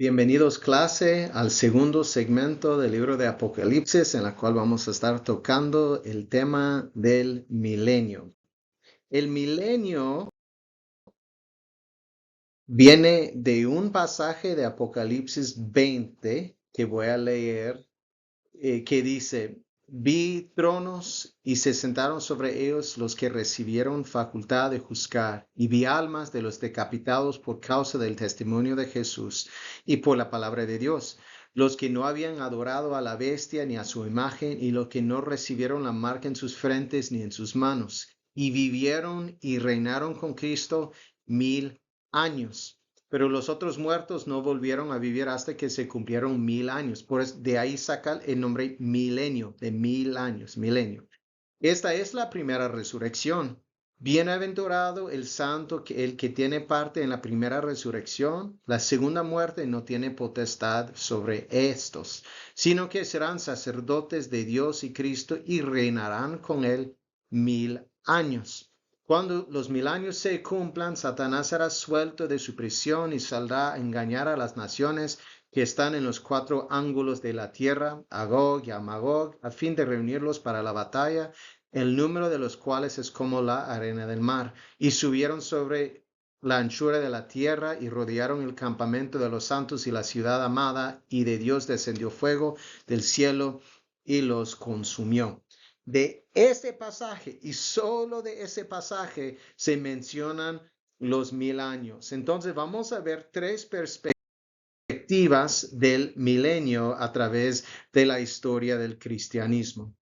Bienvenidos clase al segundo segmento del libro de Apocalipsis en la cual vamos a estar tocando el tema del milenio. El milenio viene de un pasaje de Apocalipsis 20 que voy a leer que dice, vi tronos y se sentaron sobre ellos los que recibieron facultad de juzgar, y vi almas de los decapitados por causa del testimonio de Jesús y por la palabra de Dios, los que no habían adorado a la bestia ni a su imagen, y los que no recibieron la marca en sus frentes ni en sus manos, y vivieron y reinaron con Cristo 1000 años. Pero los otros muertos no volvieron a vivir hasta que se cumplieron 1000 años. Por eso, de ahí saca el nombre milenio, de 1000 años, milenio. Esta es la primera resurrección. Bienaventurado el santo, el que tiene parte en la primera resurrección. La segunda muerte no tiene potestad sobre estos, sino que serán sacerdotes de Dios y Cristo y reinarán con él 1000 años. Cuando los 1000 años se cumplan, Satanás será suelto de su prisión y saldrá a engañar a las naciones que están en los 4 ángulos de la tierra, a Gog y a Magog, a fin de reunirlos para la batalla, el número de los cuales es como la arena del mar. Y subieron sobre la anchura de la tierra y rodearon el campamento de los santos y la ciudad amada, y de Dios descendió fuego del cielo y los consumió. De ese pasaje y solo de ese pasaje se mencionan los 1000 años. Entonces vamos a ver tres perspectivas del milenio a través de la historia del cristianismo.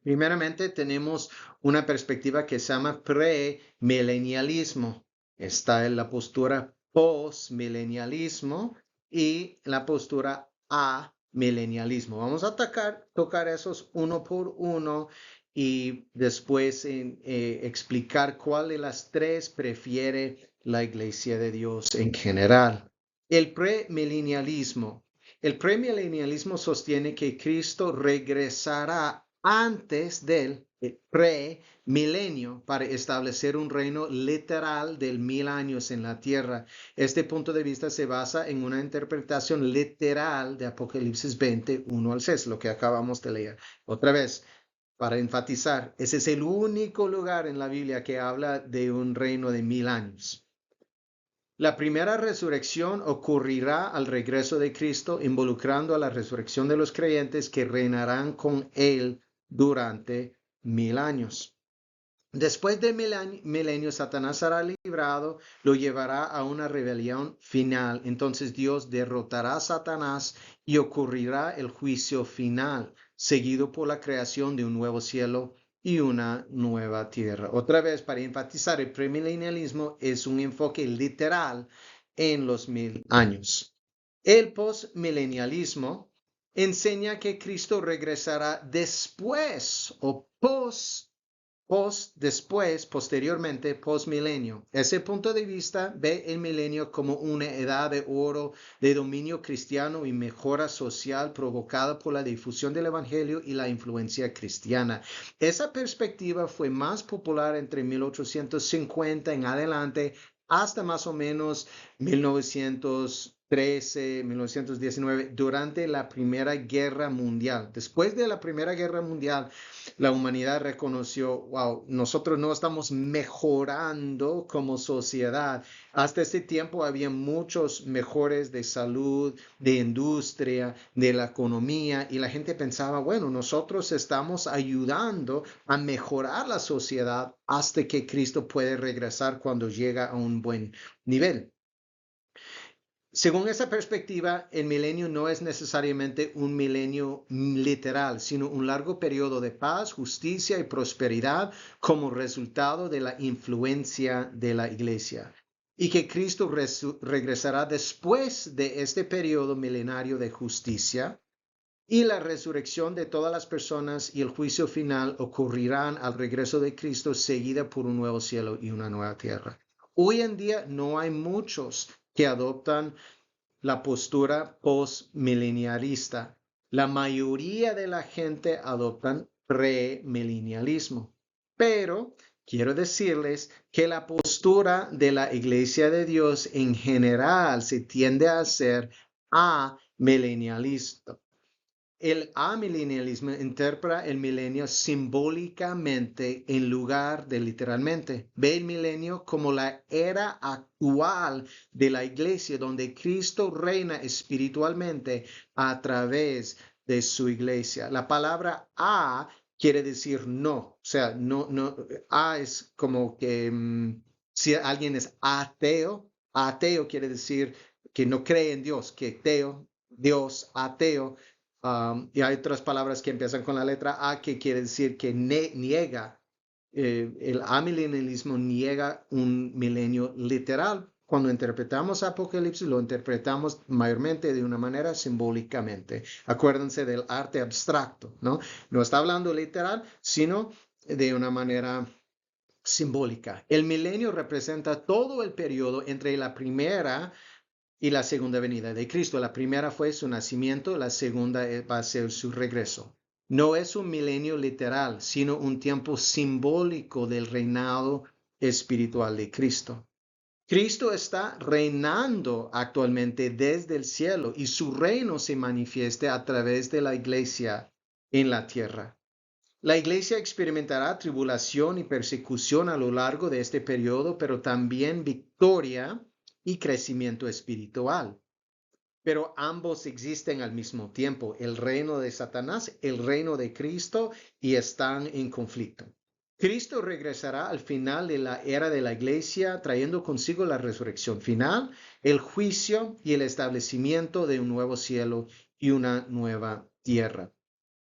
Primeramente tenemos una perspectiva que se llama premilenialismo. Está en la postura postmilenialismo y la postura amilenialismo. Vamos a tocar esos uno por uno y después explicar cuál de las tres prefiere la Iglesia de Dios en general. El premilenialismo. El premilenialismo sostiene que Cristo regresará antes del premilenio para establecer un reino literal del 1000 años en la tierra. Este punto de vista se basa en una interpretación literal de Apocalipsis 20, 1 al 6, lo que acabamos de leer. Otra vez, para enfatizar, ese es el único lugar en la Biblia que habla de un reino de 1000 años. La primera resurrección ocurrirá al regreso de Cristo, involucrando a la resurrección de los creyentes que reinarán con Él durante 1000 años. Después de milenio, Satanás será librado, lo llevará a una rebelión final. Entonces Dios derrotará a Satanás y ocurrirá el juicio final, seguido por la creación de un nuevo cielo y una nueva tierra. Otra vez, para enfatizar, el premilenialismo es un enfoque literal en los 1000 años. El postmilenialismo enseña que Cristo regresará después o posteriormente, postmilenio. Ese punto de vista ve el milenio como una edad de oro de dominio cristiano y mejora social provocada por la difusión del evangelio y la influencia cristiana. Esa perspectiva fue más popular entre 1850 en adelante hasta más o menos 1913, 1919, durante la Primera Guerra Mundial. Después de la Primera Guerra Mundial, la humanidad reconoció, wow, nosotros no estamos mejorando como sociedad. Hasta ese tiempo había muchos mejores de salud, de industria, de la economía, y la gente pensaba, bueno, nosotros estamos ayudando a mejorar la sociedad hasta que Cristo puede regresar cuando llega a un buen nivel. Según esa perspectiva, el milenio no es necesariamente un milenio literal, sino un largo periodo de paz, justicia y prosperidad como resultado de la influencia de la iglesia. Y que Cristo regresará después de este periodo milenario de justicia, y la resurrección de todas las personas y el juicio final ocurrirán al regreso de Cristo, seguida por un nuevo cielo y una nueva tierra. Hoy en día no hay muchos que adoptan la postura postmilenialista. La mayoría de la gente adoptan premilenialismo. Pero quiero decirles que la postura de la Iglesia de Dios en general se tiende a ser amilenialista. El amilenialismo interpreta el milenio simbólicamente en lugar de literalmente. Ve el milenio como la era actual de la iglesia, donde Cristo reina espiritualmente a través de su iglesia. La palabra a quiere decir no, o sea, no, a es como que si alguien es ateo, ateo quiere decir que no cree en Dios, que teo, Dios, ateo. Y hay otras palabras que empiezan con la letra A que quiere decir que niega. El amilenialismo niega un milenio literal. Cuando interpretamos Apocalipsis, lo interpretamos mayormente de una manera simbólicamente. Acuérdense del arte abstracto, ¿no? No está hablando literal, sino de una manera simbólica. El milenio representa todo el periodo entre la primera y la segunda venida de Cristo. La primera fue su nacimiento, la segunda va a ser su regreso. No es un milenio literal, sino un tiempo simbólico del reinado espiritual de Cristo. Cristo está reinando actualmente desde el cielo y su reino se manifiesta a través de la iglesia en la tierra. La iglesia experimentará tribulación y persecución a lo largo de este periodo, pero también victoria y crecimiento espiritual. Pero ambos existen al mismo tiempo, el reino de Satanás, el reino de Cristo, y están en conflicto. Cristo regresará al final de la era de la iglesia, trayendo consigo la resurrección final, el juicio y el establecimiento de un nuevo cielo y una nueva tierra.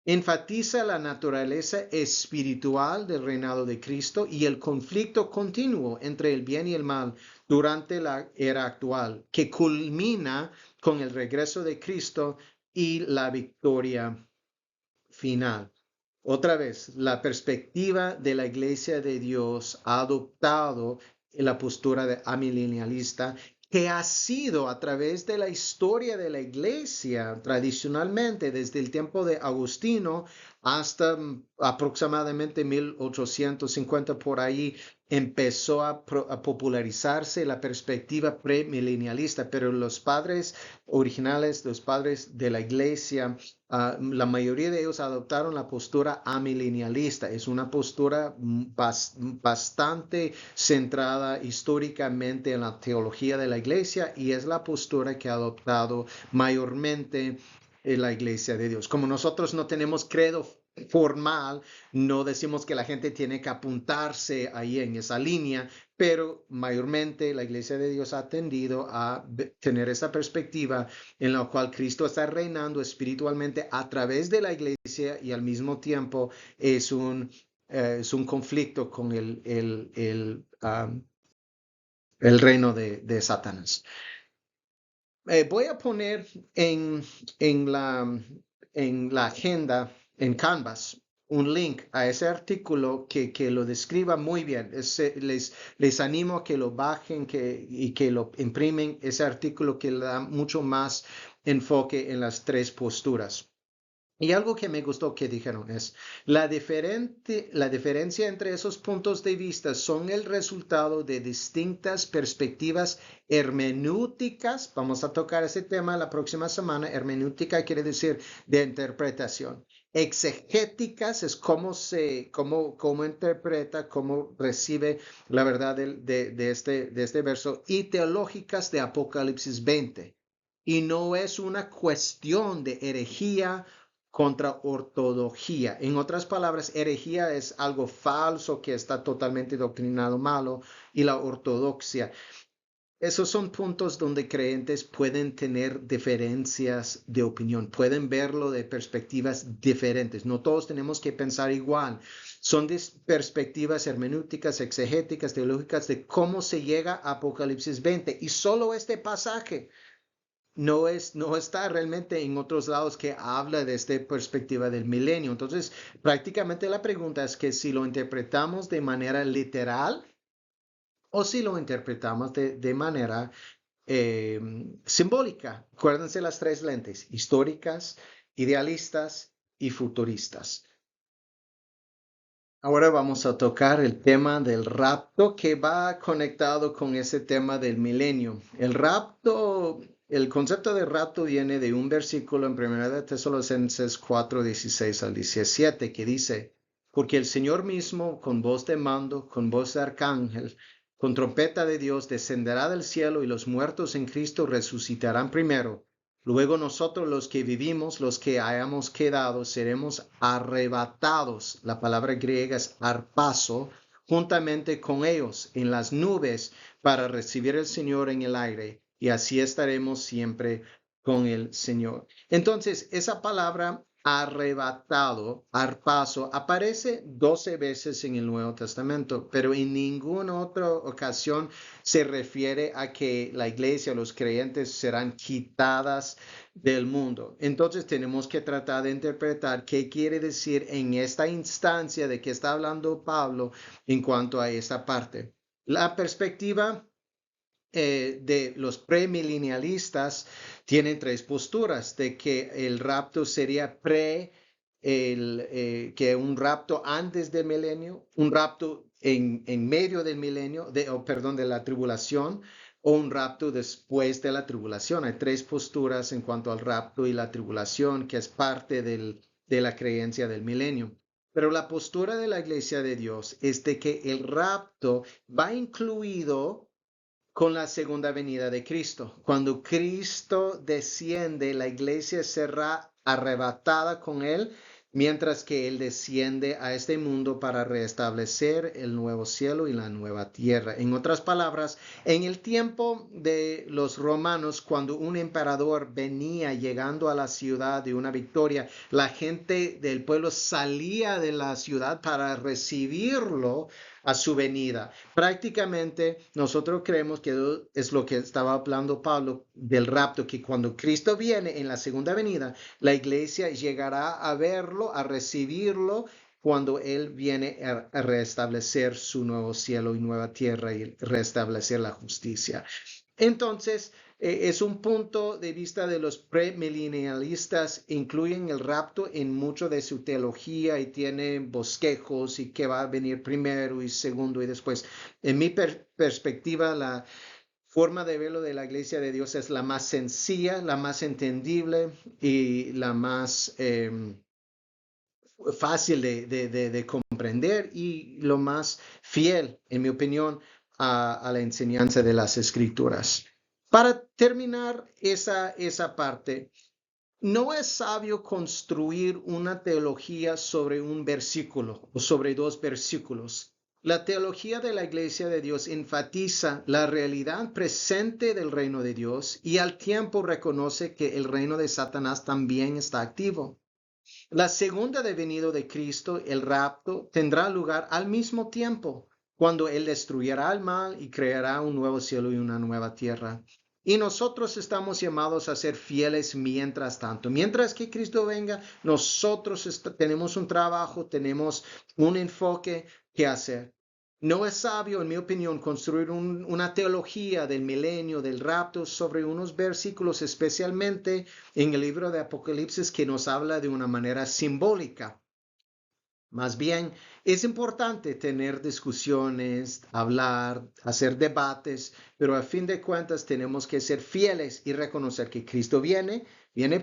Enfatiza la naturaleza espiritual del reinado de Cristo y el conflicto continuo entre el bien y el mal durante la era actual, que culmina con el regreso de Cristo y la victoria final. Otra vez, la perspectiva de la Iglesia de Dios ha adoptado la postura de amilenialista que ha sido a través de la historia de la Iglesia tradicionalmente desde el tiempo de Agustino hasta aproximadamente 1850 por ahí empezó a popularizarse la perspectiva premilenialista, pero los padres originales, los padres de la Iglesia, la mayoría de ellos adoptaron la postura amilenialista. Es una postura bastante centrada históricamente en la teología de la iglesia y es la postura que ha adoptado mayormente la iglesia de Dios. Como nosotros no tenemos credo formal, no decimos que la gente tiene que apuntarse ahí en esa línea, pero mayormente la iglesia de Dios ha tendido a tener esa perspectiva en la cual Cristo está reinando espiritualmente a través de la iglesia y al mismo tiempo es un conflicto con el reino de Satanás. Voy a poner en la agenda, en Canvas, un link a ese artículo que lo describa muy bien. Les animo a que lo bajen y que lo imprimen, ese artículo que le da mucho más enfoque en las tres posturas. Y algo que me gustó que dijeron es, la diferencia entre esos puntos de vista son el resultado de distintas perspectivas hermenéuticas. Vamos a tocar ese tema la próxima semana. Hermenéutica quiere decir de interpretación. Exegéticas es cómo interpreta, cómo recibe la verdad de este verso. Y teológicas de Apocalipsis 20. Y no es una cuestión de herejía contra ortodoxia. En otras palabras, herejía es algo falso que está totalmente doctrinado malo y la ortodoxia. Esos son puntos donde creyentes pueden tener diferencias de opinión, pueden verlo de perspectivas diferentes. No todos tenemos que pensar igual. Son perspectivas hermenéuticas, exegéticas, teológicas de cómo se llega a Apocalipsis 20. Y solo este pasaje no está realmente en otros lados que habla de esta perspectiva del milenio. Entonces, prácticamente la pregunta es que si lo interpretamos de manera literal o si lo interpretamos de manera simbólica. Acuérdense las tres lentes, históricas, idealistas y futuristas. Ahora vamos a tocar el tema del rapto que va conectado con ese tema del milenio. El rapto el concepto de rapto viene de un versículo en 1 de Tesalonicenses 4, 16 al 17, que dice, porque el Señor mismo, con voz de mando, con voz de arcángel, con trompeta de Dios, descenderá del cielo y los muertos en Cristo resucitarán primero. Luego nosotros los que vivimos, los que hayamos quedado, seremos arrebatados. La palabra griega es arpazo, juntamente con ellos en las nubes para recibir al Señor en el aire, y así estaremos siempre con el Señor. Entonces, esa palabra arrebatado, arpazo, aparece 12 veces en el Nuevo Testamento, pero en ninguna otra ocasión se refiere a que la iglesia, los creyentes serán quitadas del mundo. Entonces tenemos que tratar de interpretar qué quiere decir en esta instancia de que está hablando Pablo en cuanto a esta parte. La perspectiva de los premilenialistas tienen tres posturas, de que el rapto sería que un rapto antes del milenio, un rapto en medio del milenio, de la tribulación, o un rapto después de la tribulación. Hay tres posturas en cuanto al rapto y la tribulación, que es parte de la creencia del milenio. Pero la postura de la Iglesia de Dios es de que el rapto va incluido con la segunda venida de Cristo. Cuando Cristo desciende, la iglesia será arrebatada con él, mientras que él desciende a este mundo para restablecer el nuevo cielo y la nueva tierra. En otras palabras, en el tiempo de los romanos, cuando un emperador venía llegando a la ciudad de una victoria, la gente del pueblo salía de la ciudad para recibirlo a su venida. Prácticamente nosotros creemos que es lo que estaba hablando Pablo del rapto, que cuando Cristo viene en la segunda venida, la iglesia llegará a verlo, a recibirlo, cuando Él viene a restablecer su nuevo cielo y nueva tierra y restablecer la justicia. Entonces, es un punto de vista de los premilenialistas, incluyen el rapto en mucho de su teología y tienen bosquejos y qué va a venir primero y segundo y después. En mi perspectiva, la forma de verlo de la Iglesia de Dios es la más sencilla, la más entendible y la más fácil de comprender y lo más fiel, en mi opinión, a la enseñanza de las Escrituras. Para terminar esa parte, no es sabio construir una teología sobre un versículo o sobre dos versículos. La teología de la Iglesia de Dios enfatiza la realidad presente del reino de Dios y al tiempo reconoce que el reino de Satanás también está activo. La segunda venida de Cristo, el rapto, tendrá lugar al mismo tiempo, cuando Él destruyerá el mal y creará un nuevo cielo y una nueva tierra. Y nosotros estamos llamados a ser fieles mientras tanto. Mientras que Cristo venga, nosotros tenemos un trabajo, tenemos un enfoque que hacer. No es sabio, en mi opinión, construir una teología del milenio, del rapto, sobre unos versículos, especialmente en el libro de Apocalipsis, que nos habla de una manera simbólica. Más bien, es importante tener discusiones, hablar, hacer debates, pero a fin de cuentas tenemos que ser fieles y reconocer que Cristo viene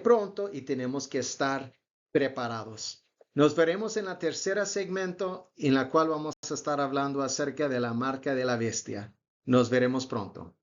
pronto y tenemos que estar preparados. Nos veremos en la tercera segmento en la cual vamos a estar hablando acerca de la marca de la bestia. Nos veremos pronto.